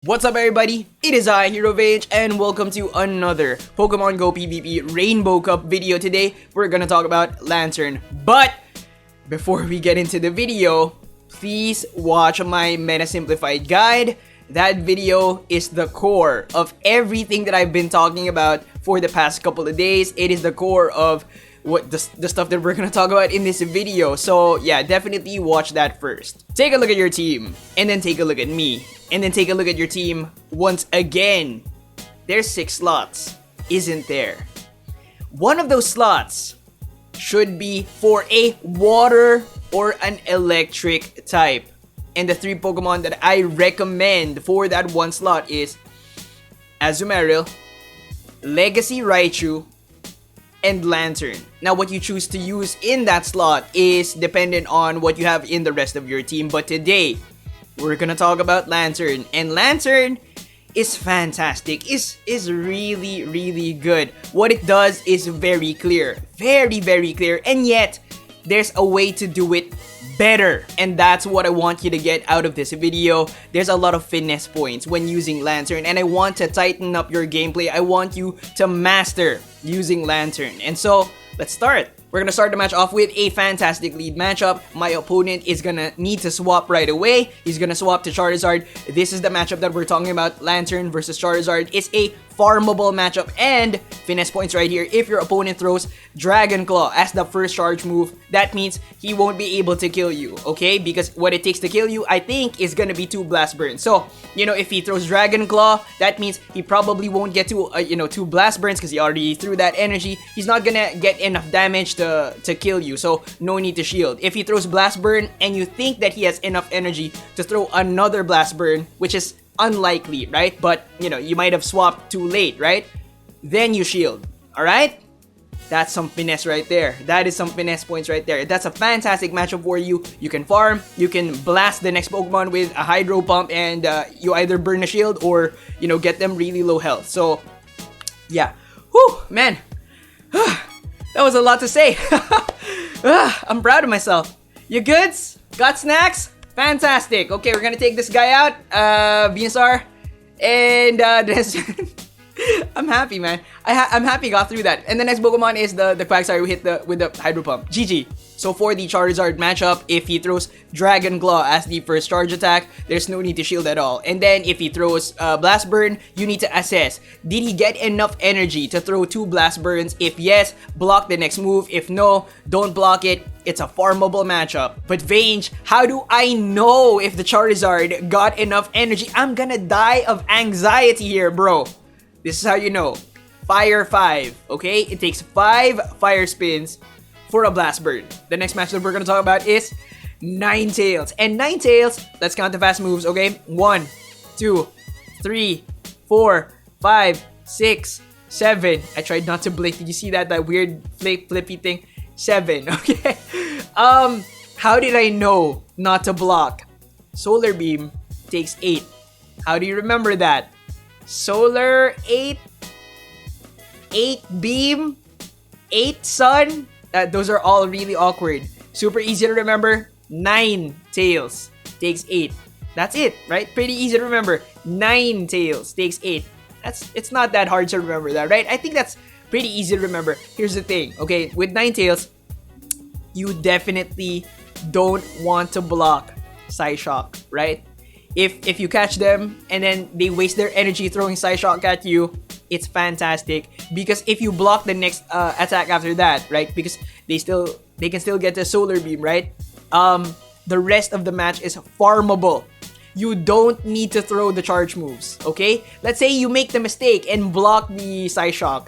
What's up everybody, it is I, Hero Vage, and welcome to another Pokemon Go PvP Rainbow Cup video. Today, we're gonna talk about Lantern. But, before we get into the video, please watch my Meta Simplified guide. That video is the core of everything that I've been talking about for the past couple of days. It is the core of what the stuff that we're gonna talk about in this video. So yeah, definitely watch that first. Take a look at your team, and then take a look at me, and then take a look at your team once again. There's 6 slots, isn't there? One of those slots should be for a water or an electric type. And the 3 Pokemon that I recommend for that one slot is Azumarill, Legacy Raichu, and Lantern. Now, what you choose to use in that slot is dependent on what you have in the rest of your team. But today, we're gonna talk about Lantern. And Lantern is fantastic. Is really good. What it does is very clear. Very clear. And yet, there's a way to do it better, and that's what I want you to get out of this video. There's a lot of finesse points when using Lantern, and I want to tighten up your gameplay. I want you to master using Lantern. And so let's start. We're gonna start the match off with a fantastic lead matchup. My opponent is gonna need to swap right away. He's gonna swap to Charizard. This is the matchup that we're talking about, Lantern versus Charizard. It's a farmable matchup, and finesse points right here. If your opponent throws Dragon Claw as the first charge move, that means he won't be able to kill you, okay? Because what it takes to kill you, I think, is gonna be 2 Blast Burns. So, you know, if he throws Dragon Claw, that means he probably won't get to, 2 Blast Burns because he already threw that energy. He's not gonna get enough damage to kill you, so no need to shield. If he throws Blast Burn and you think that he has enough energy to throw another Blast Burn, which is unlikely, right? But, you might have swapped too late, right? Then you shield, alright? That's some finesse right there. That is some finesse points right there. That's a fantastic matchup for you. You can farm, you can blast the next Pokemon with a Hydro Pump, and you either burn a shield or, get them really low health. So, yeah. Whew, man. That was a lot to say. I'm proud of myself. You goods? Got snacks? Fantastic. Okay, we're gonna take this guy out, Venusaur, and I'm happy, man. I'm happy I got through that. And the next Pokemon is the Quagsire we hit with the Hydro Pump. GG. So for the Charizard matchup, if he throws Dragon Claw as the first charge attack, there's no need to shield at all. And then if he throws Blast Burn, you need to assess, did he get enough energy to throw 2 Blast Burns? If yes, block the next move. If no, don't block it. It's a farmable matchup. But Vange, how do I know if the Charizard got enough energy? I'm gonna die of anxiety here, bro. This is how you know. Fire 5, okay? It takes 5 Fire Spins for a Blast Burn. The next match that we're gonna talk about is Ninetails. And Ninetails, let's count the fast moves, okay? 1, 2, 3, 4, 5, 6, 7. I tried not to blink. Did you see that weird flippy thing? 7, okay? How did I know not to block? Solar Beam takes 8. How do you remember that? Solar, 8 Beam, 8 Sun. Those are all really awkward. Super easy to remember. Ninetails takes 8. That's it, right? Pretty easy to remember. Ninetails takes 8. It's not that hard to remember that, right? I think that's pretty easy to remember. Here's the thing, okay? With Ninetails, you definitely don't want to block Psyshock, right? If you catch them and then they waste their energy throwing Psyshock at you, it's fantastic. Because if you block the next attack after that, right? Because they can still get the Solar Beam, right? The rest of the match is farmable. You don't need to throw the charge moves, okay? Let's say you make the mistake and block the Psyshock.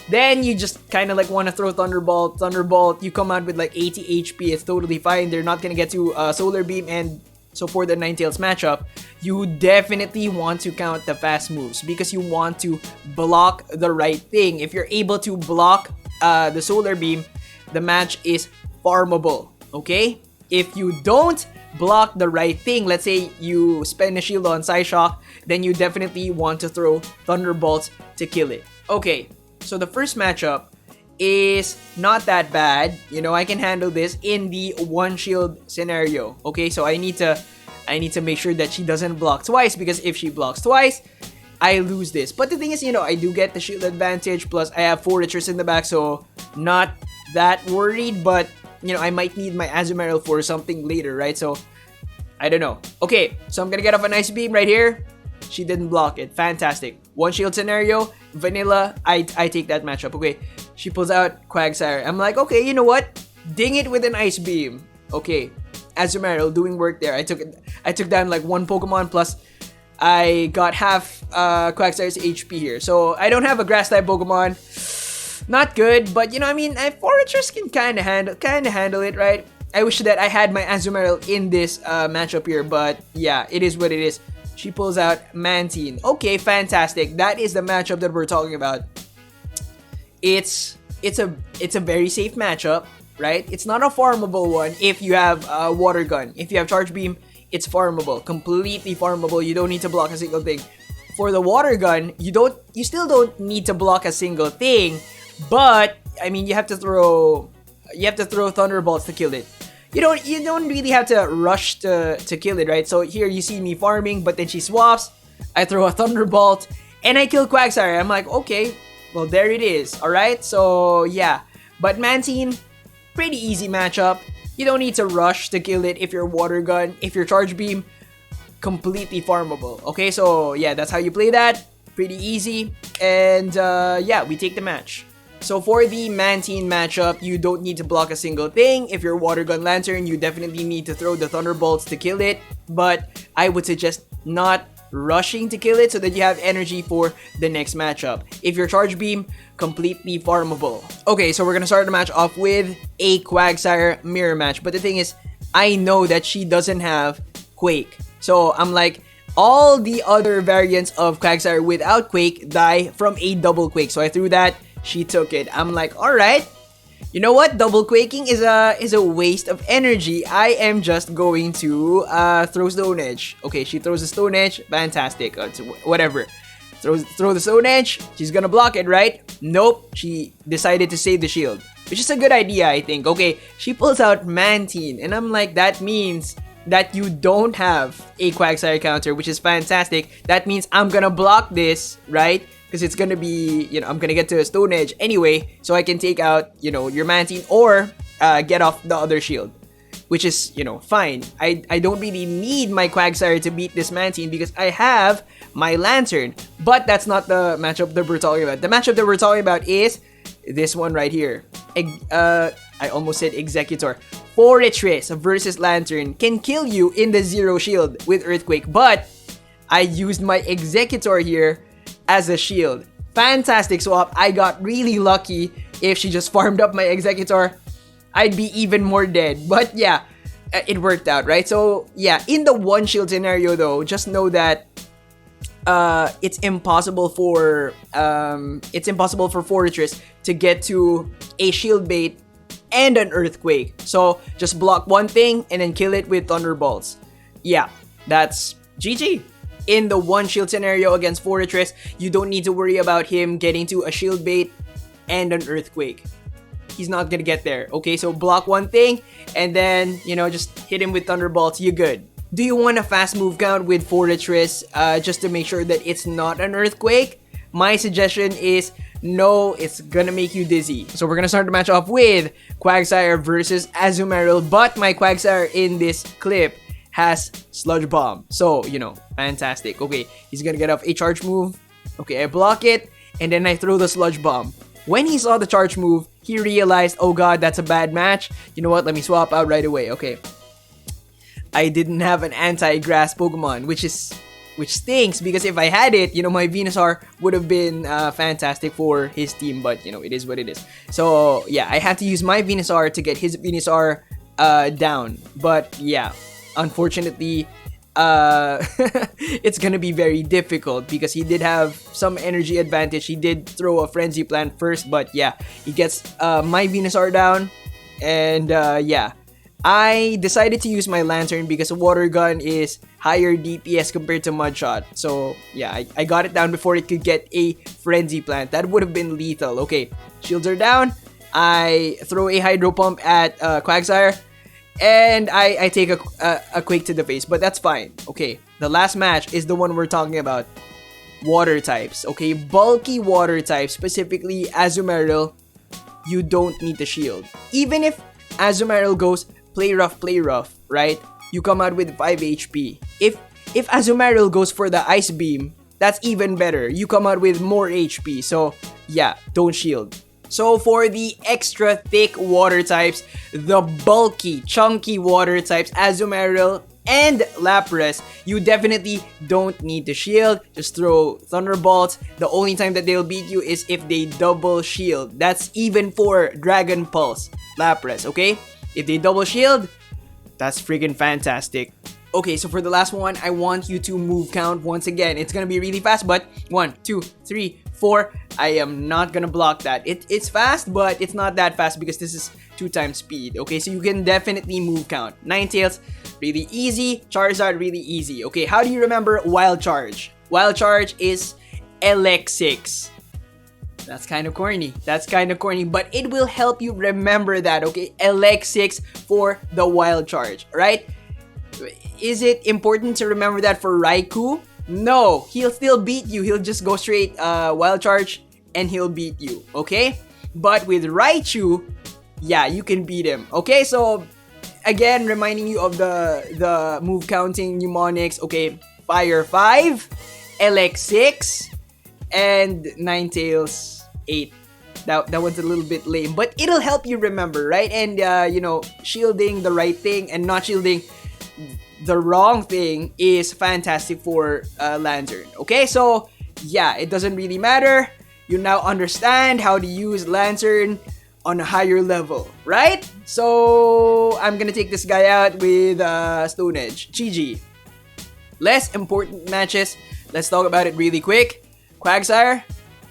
Then you just kind of want to throw Thunderbolt. You come out with 80 HP. It's totally fine. They're not going to get to Solar Beam. And so for the Ninetails matchup, you definitely want to count the fast moves because you want to block the right thing. If you're able to block the Solar Beam, the match is farmable, okay? If you don't block the right thing, let's say you spend a shield on Psyshock, then you definitely want to throw Thunderbolts to kill it. Okay, so the first matchup is not that bad. I can handle this in the 1 shield scenario. Okay, so I need to I need to make sure that she doesn't block twice, because if she blocks twice, I lose this. But the thing is, I do get the shield advantage, plus I have Forretress in the back, so not that worried, but, I might need my Azumarill for something later, right? So, I don't know. Okay, so I'm gonna get off an Ice Beam right here. She didn't block it. Fantastic. One shield scenario, vanilla, I take that matchup. Okay, she pulls out Quagsire. I'm like, okay, you know what? Ding it with an Ice Beam. Okay, Azumarill doing work there. I took down like one Pokemon, plus I got half Quagsire's HP here. So I don't have a grass type Pokemon. Not good, but Forretress can kind of handle it, right? I wish that I had my Azumarill in this matchup here, but yeah, it is what it is. She pulls out Mantine. Okay, fantastic. That is the matchup that we're talking about. It's a very safe matchup, right? It's not a farmable one if you have Water Gun. If you have Charge Beam, it's farmable. Completely farmable. You don't need to block a single thing. For the Water Gun, you still don't need to block a single thing, but you have to throw Thunderbolts to kill it. You don't really have to rush to kill it, right? So here you see me farming, but then she swaps. I throw a Thunderbolt, and I kill Quagsire. I'm like, okay, well, there it is. Alright, so yeah. But Mantine, pretty easy matchup. You don't need to rush to kill it if you're Water Gun. If you're Charge Beam, completely farmable. Okay, so yeah, that's how you play that. Pretty easy. And yeah, we take the match. So for the Mantine matchup, you don't need to block a single thing. If you're Water Gun Lantern, you definitely need to throw the Thunderbolts to kill it. But I would suggest not rushing to kill it so that you have energy for the next matchup. If you're Charge Beam, completely farmable. Okay, so we're gonna start the match off with a Quagsire mirror match. But the thing is, I know that she doesn't have Quake. So I'm like, all the other variants of Quagsire without Quake die from a double Quake. So I threw that. She took it. I'm like, alright, you know what? Double quaking is a waste of energy. I am just going to throw Stone Edge. Okay, she throws a Stone Edge. Fantastic. Whatever. Throw the Stone Edge. She's gonna block it, right? Nope. She decided to save the shield, which is a good idea, I think. Okay, she pulls out Mantine, and I'm like, that means that you don't have a Quagsire counter, which is fantastic. That means I'm gonna block this, right? Because it's gonna be, I'm gonna get to a Stone Edge anyway, so I can take out, your Mantine or get off the other shield, which is, fine. I don't really need my Quagsire to beat this Mantine because I have my Lantern. But that's not the matchup that we're talking about. The matchup that we're talking about is this one right here. I almost said Executor. Forretress versus Lantern can kill you in the zero shield with Earthquake, but I used my Executor here as a shield. Fantastic swap. I got really lucky. If she just farmed up my Executor, I'd be even more dead. But yeah, it worked out, right? So yeah, in the one shield scenario though, just know that it's impossible for Forretress to get to a shield bait and an Earthquake. So just block one thing and then kill it with Thunderbolts. Yeah, that's GG. In the one shield scenario against Forretress, you don't need to worry about him getting to a shield bait and an Earthquake. He's not gonna get there. Okay, so block one thing and then, just hit him with Thunderbolts. You're good. Do you want a fast move count with Forretress just to make sure that it's not an Earthquake? My suggestion is no, it's gonna make you dizzy. So we're gonna start the match off with Quagsire versus Azumarill, but my Quagsire in this clip has Sludge Bomb. So, fantastic. Okay, he's gonna get off a charge move. Okay, I block it, and then I throw the Sludge Bomb. When he saw the charge move, he realized, oh god, that's a bad match. You know what? Let me swap out right away. Okay. I didn't have an anti-grass Pokemon, which stinks because if I had it, my Venusaur would have been fantastic for his team, but it is what it is. So yeah, I had to use my Venusaur to get his Venusaur down. But yeah, unfortunately, it's gonna be very difficult because he did have some energy advantage. He did throw a Frenzy Plant first, but yeah, he gets my Venusaur down, and yeah, I decided to use my Lantern because a Water Gun is higher DPS compared to Mudshot. So yeah, I got it down before it could get a Frenzy Plant. That would have been lethal. Okay, shields are down. I throw a Hydro Pump at Quagsire. And I take a quake to the face, but that's fine. Okay, the last match is the one we're talking about. Water types, okay? Bulky water types, specifically Azumarill, you don't need the shield. Even if Azumarill goes play rough, right? You come out with 5 HP. If Azumarill goes for the Ice Beam, that's even better. You come out with more HP. So yeah, don't shield. So for the extra thick water types, the bulky, chunky water types, Azumarill and Lapras, you definitely don't need to shield. Just throw Thunderbolts. The only time that they'll beat you is if they double shield. That's even for Dragon Pulse Lapras, okay? If they double shield, that's freaking fantastic. Okay, so for the last one, I want you to move count once again. It's gonna be really fast, but 1, 2, 3, 4. I am not gonna block that. It's fast, but it's not that fast because this is 2 times speed. Okay, so you can definitely move count. Ninetails, really easy. Charizard, really easy. Okay, how do you remember Wild Charge? Wild Charge is LX6. That's kind of corny. But it will help you remember that, okay? LX6 for the Wild Charge, right? Is it important to remember that for Raikou? No, he'll still beat you. He'll just go straight Wild Charge and he'll beat you, okay? But with Raichu, yeah, you can beat him, okay? So, again, reminding you of the move counting mnemonics, okay? Fire 5, LX 6, and Ninetails 8. That one's a little bit lame, but it'll help you remember, right? And, you know, shielding the right thing and not shielding the wrong thing is fantastic for Lantern. Okay, so yeah, it doesn't really matter. You now understand how to use Lantern on a higher level, right? So I'm gonna take this guy out with Stone Edge. GG. Less important matches. Let's talk about it really quick. Quagsire,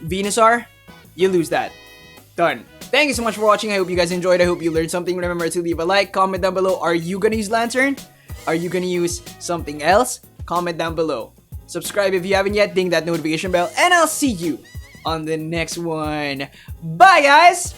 Venusaur, you lose that. Done. Thank you so much for watching. I hope you guys enjoyed. I hope you learned something. Remember to leave a like, comment down below. Are you gonna use Lantern? Are you gonna use something else? Comment down below. Subscribe if you haven't yet, ding that notification bell, and I'll see you on the next one. Bye, guys!